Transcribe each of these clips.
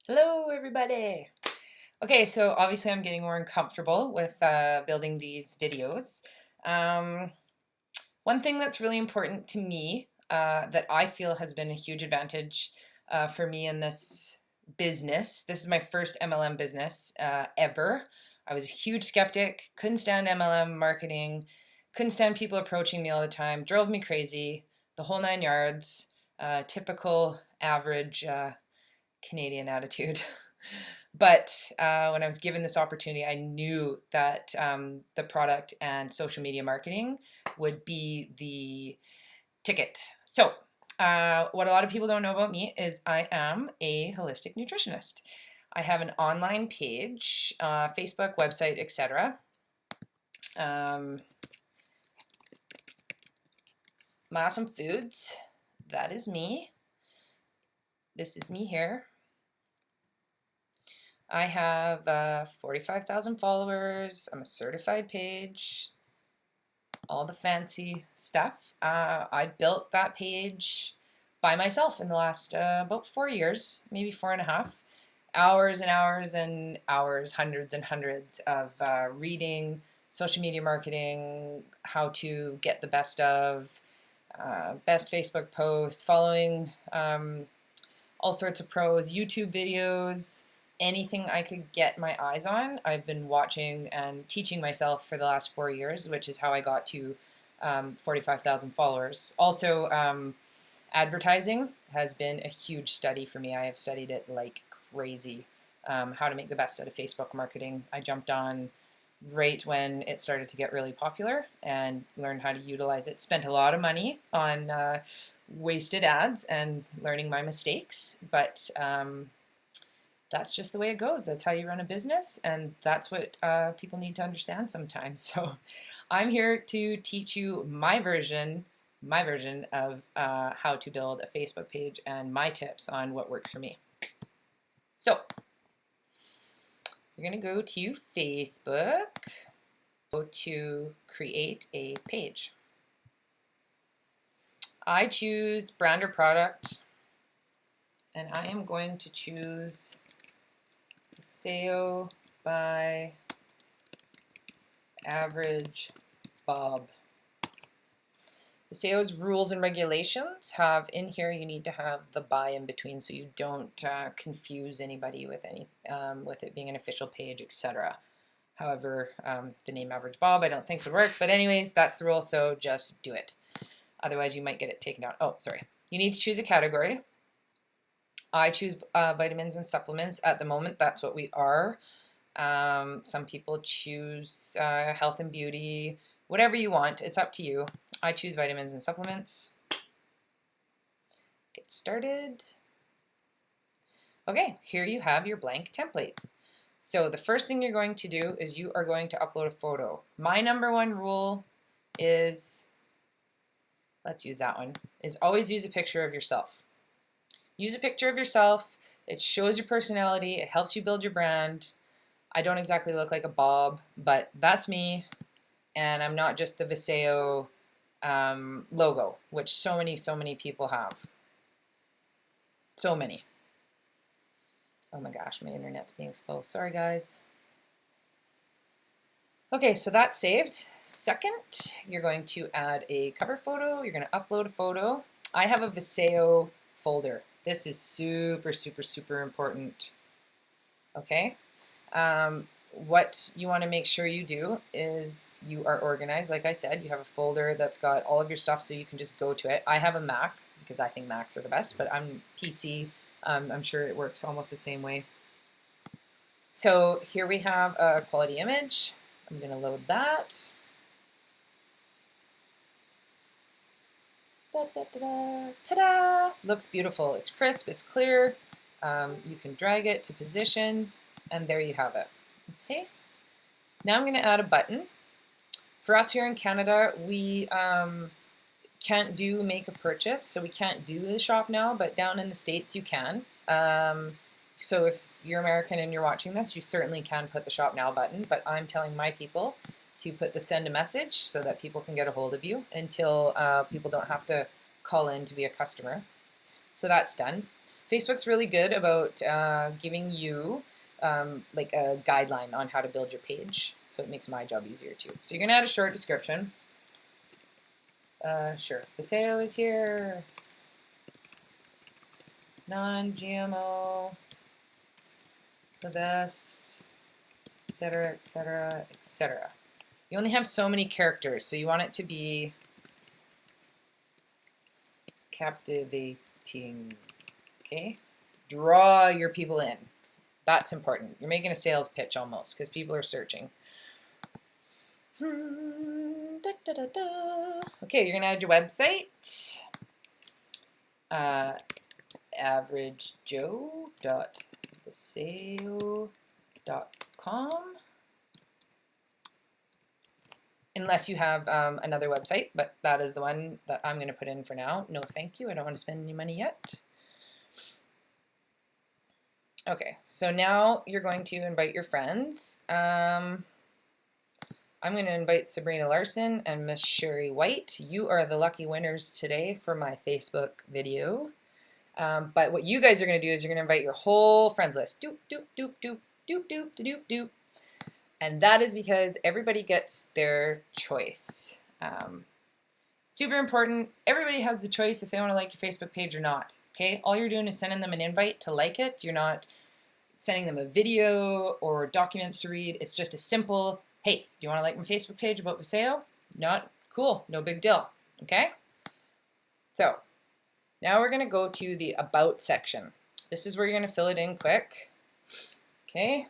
Hello, everybody. Okay, so obviously I'm getting more uncomfortable with building these videos. Um, One thing that's really important to me that I feel has been a huge advantage for me in this business. This is my first MLM business ever. I was a huge skeptic, couldn't stand MLM marketing, couldn't stand people approaching me all the time, drove me crazy, the whole 9 yards, typical average Canadian attitude. But when I was given this opportunity, I knew that the product and social media marketing would be the ticket. So, what a lot of people don't know about me is I am a holistic nutritionist. I have an online page, Facebook, website, etc. My Awesome Foods, that is me. This is me here. I have 45,000 followers. I'm a certified page, all the fancy stuff. I built that page by myself in the last about 4 years, maybe 4.5. Hours and hours and hours, hundreds and hundreds of reading, social media marketing, how to get the best Facebook posts, following all sorts of pros, YouTube videos, anything I could get my eyes on. I've been watching and teaching myself for the last 4 years, which is how I got to 45,000 followers. Also, advertising has been a huge study for me. I have studied it like crazy. How to make the best out of Facebook marketing. I jumped on right when it started to get really popular and learned how to utilize it. Spent a lot of money on wasted ads and learning my mistakes, but that's just the way it goes. That's how you run a business, and that's what people need to understand sometimes. So I'm here to teach you my version of how to build a Facebook page and my tips on what works for me. So you're going to go to Facebook, go to create a page. I choose brand or product, and I am going to choose SEO by Average Bob. The SEO's rules and regulations have in here, you need to have the by in between so you don't confuse anybody with with it being an official page, etc. However, the name Average Bob I don't think would work, but anyways, that's the rule, so just do it. Otherwise, you might get it taken down. Oh, sorry. You need to choose a category. I choose vitamins and supplements. At the moment, that's what we are. Some people choose health and beauty, whatever you want. It's up to you. I choose vitamins and supplements. Get started. Okay, here you have your blank template. So the first thing you're going to do is you are going to upload a photo. My number one rule is, let's use that one, is always use a picture of yourself. Use a picture of yourself. It shows your personality. It helps you build your brand. I don't exactly look like a Bob, but that's me. And I'm not just the Viseo logo, which so many people have. So many. Oh my gosh, my internet's being slow. Sorry, guys. Okay, so that's saved. Second, you're going to add a cover photo. You're going to upload a photo. I have a Viseo folder. This is super important. Okay. What you want to make sure you do is you are organized. Like I said, you have a folder that's got all of your stuff so you can just go to it. I have a Mac because I think Macs are the best, but I'm PC. I'm sure it works almost the same way. So here we have a quality image. I'm going to load that. Ta-da! Looks beautiful. It's crisp, it's clear. You can drag it to position, and there you have it. Okay. Now I'm going to add a button. For us here in Canada, we can't do make a purchase, so we can't do the shop now, but down in the States you can. So if you're American and you're watching this, you certainly can put the shop now button, but I'm telling my people to put the send a message so that people can get a hold of you until people don't have to call in to be a customer. So that's done. Facebook's really good about giving you like a guideline on how to build your page, so it makes my job easier too. So you're gonna add a short description. Sure, Paseo is here. Non-GMO, the best, etc., etc., etc. You only have so many characters, so you want it to be captivating. Okay, draw your people in. That's important. You're making a sales pitch almost because people are searching. Okay, you're gonna add your website. averagejoe.paseo.com, unless you have another website, but that is the one that I'm going to put in for now. No thank you, I don't want to spend any money yet. Okay, so now you're going to invite your friends. I'm going to invite Sabrina Larson and Miss Sherry White. You are the lucky winners today for my Facebook video. But what you guys are going to do is you're going to invite your whole friends list. Doop, doop, doop, doop, doop, doop, doop, doop. And that is because everybody gets their choice. Super important. Everybody has the choice if they want to like your Facebook page or not. Okay? All you're doing is sending them an invite to like it. You're not sending them a video or documents to read. It's just a simple, hey, do you want to like my Facebook page about Paseo? Not cool. No big deal. Okay? So now we're going to go to the About section. This is where you're going to fill it in quick. Okay.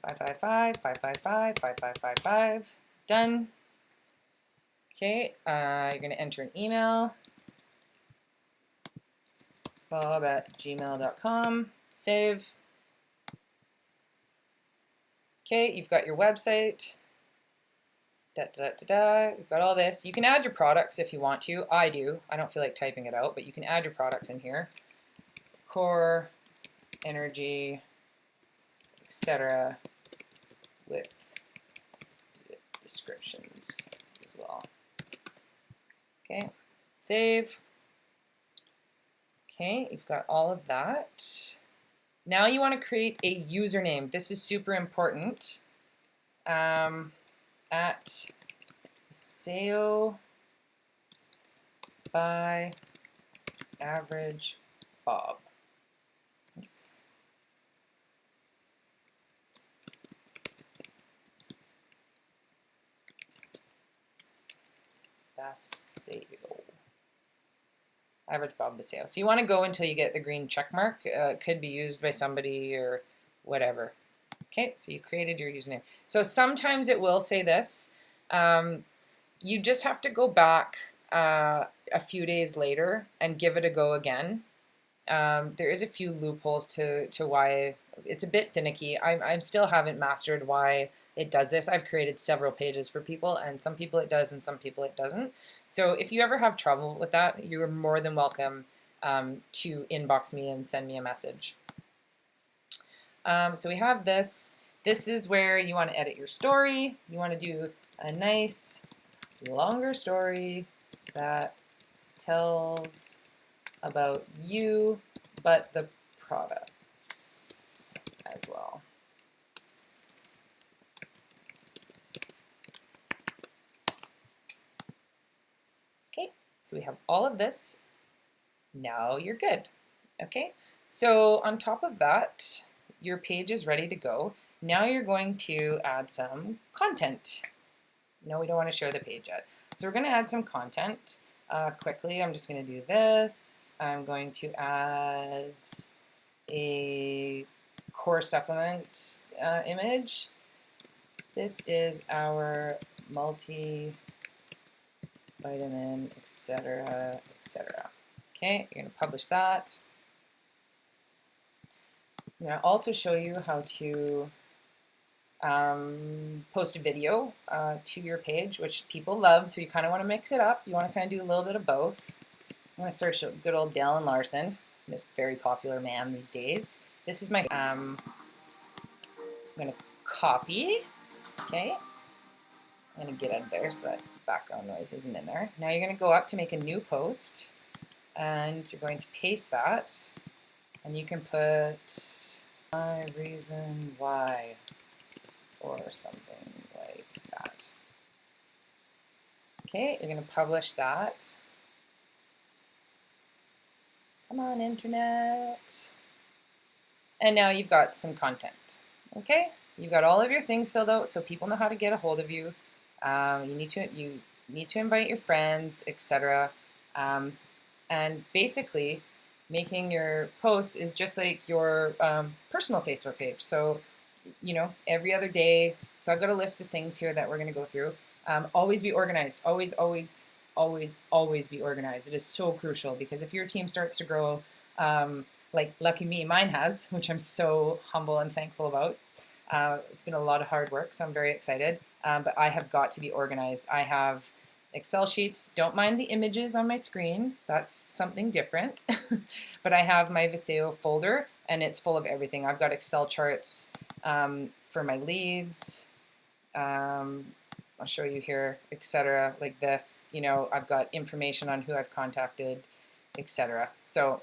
555, 555, 5555. Done. Okay. You're going to enter an email. bob@gmail.com. Save. Okay. You've got your website. You've got all this. You can add your products if you want to. I do. I don't feel like typing it out, but you can add your products in here. Core, energy, etc. with descriptions as well. Okay, save. Okay, you've got all of that. Now you want to create a username. This is super important. At Paseo by Average Bob. Oops. Paseo. Average Bob Paseo. So you want to go until you get the green check mark. It could be used by somebody or whatever. Okay, so you created your username. So sometimes it will say this. You just have to go back a few days later and give it a go again. There is a few loopholes to why it's a bit finicky. I still haven't mastered why it does this. I've created several pages for people, and some people it does and some people it doesn't. So if you ever have trouble with that, you're more than welcome to inbox me and send me a message. So we have this. This is where you want to edit your story. You want to do a nice longer story that tells about you, but the products as well. Okay, so we have all of this. Now you're good. Okay, so on top of that, your page is ready to go. Now you're going to add some content. No, we don't want to share the page yet. So we're going to add some content quickly. I'm just going to do this. I'm going to add a core supplement image. This is our multivitamin, etc., etc. Okay, you're going to publish that. I'm going to also show you how to post a video to your page, which people love, so you kind of want to mix it up. You want to kind of do a little bit of both. I'm going to search good old Dallin Larson, this very popular man these days. This is my, I'm going to copy, okay. I'm going to get out of there so that background noise isn't in there. Now you're going to go up to make a new post, and you're going to paste that And you can put my reason why or something like that. Okay, you're going to publish that. Come on, internet. And now you've got some content. Okay, you've got all of your things filled out so people know how to get a hold of you. You need to invite your friends, etc. And basically, making your posts is just like your personal Facebook page. So, you know, every other day. So I've got a list of things here that we're going to go through. Always be organized. Always, always, always, always be organized. It is so crucial because if your team starts to grow, like lucky me, mine has, which I'm so humble and thankful about. It's been a lot of hard work, so I'm very excited. But I have got to be organized. I have Excel sheets. Don't mind the images on my screen. That's something different. But I have my Viseo folder, and it's full of everything. I've got Excel charts for my leads. I'll show you here, etc. Like this. You know, I've got information on who I've contacted, etc. So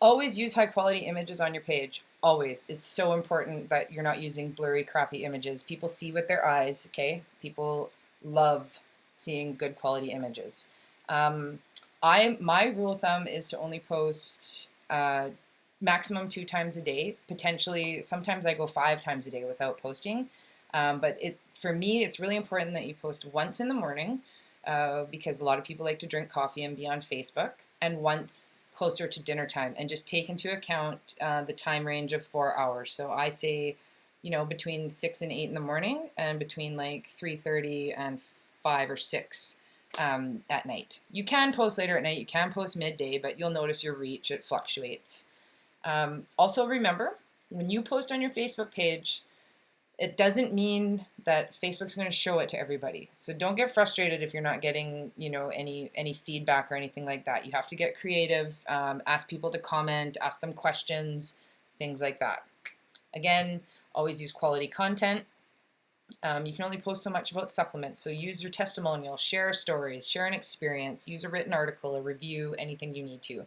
always use high quality images on your page. Always. It's so important that you're not using blurry, crappy images. People see with their eyes, okay? People love seeing good quality images. My rule of thumb is to only post maximum 2 times a day. Potentially, sometimes I go 5 times a day without posting. But for me, it's really important that you post once in the morning because a lot of people like to drink coffee and be on Facebook, and once closer to dinner time, and just take into account the time range of 4 hours. So I say, you know, between 6 and 8 in the morning, and between like 3:30 and 5 or 6 at night. You can post later at night, you can post midday, but you'll notice your reach, it fluctuates. Also remember, when you post on your Facebook page, it doesn't mean that Facebook's going to show it to everybody. So don't get frustrated if you're not getting, you know, any feedback or anything like that. You have to get creative, ask people to comment, ask them questions, things like that. Again, always use quality content. You can only post so much about supplements, so use your testimonial, share stories, share an experience, use a written article, a review, anything you need to.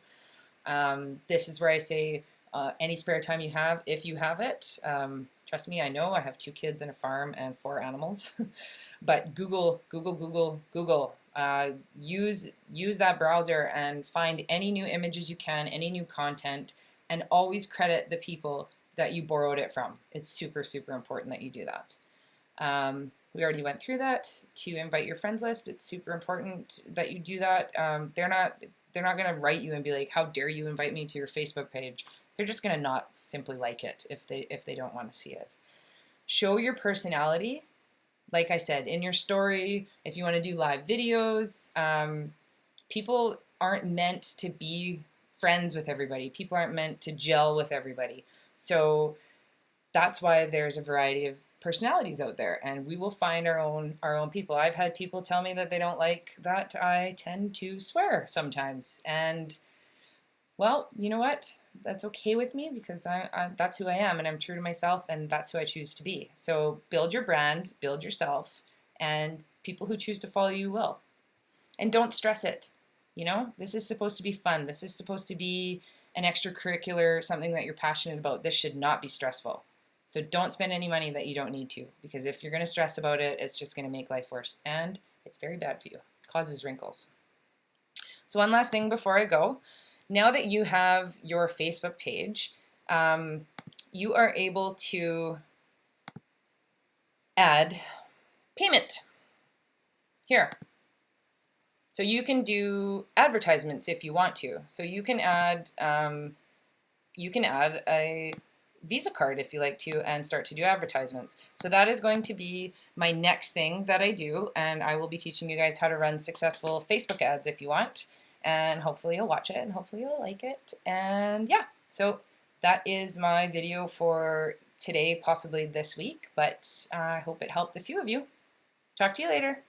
This is where I say any spare time you have, if you have it. Trust me, I know I have 2 kids and a farm and 4 animals, but Google. Use that browser and find any new images you can, any new content, and always credit the people that you borrowed it from. It's super, super important that you do that. We already went through that. To invite your friends list, it's super important that you do that. They're not going to write you and be like, how dare you invite me to your Facebook page. They're just going to not simply like it if they don't want to see it. Show your personality. Like I said, in your story, if you want to do live videos, people aren't meant to be friends with everybody. People aren't meant to gel with everybody. So that's why there's a variety of personalities out there, and we will find our own people. I've had people tell me that they don't like that I tend to swear sometimes, and well, you know what? That's okay with me because that's who I am, and I'm true to myself, and that's who I choose to be. So build your brand, build yourself, and people who choose to follow you will. And don't stress it. You know, this is supposed to be fun. This is supposed to be an extracurricular, something that you're passionate about. This should not be stressful. So don't spend any money that you don't need to, because if you're going to stress about it, it's just going to make life worse, and it's very bad for you. It causes wrinkles. So one last thing before I go. Now that you have your Facebook page, you are able to add payment here. So you can do advertisements if you want to. So you can add a Visa card if you like to, and start to do advertisements. So that is going to be my next thing that I do, and I will be teaching you guys how to run successful Facebook ads if you want. And hopefully you'll watch it, and hopefully you'll like it. And yeah, so that is my video for today, possibly this week, but I hope it helped a few of you. Talk to you later.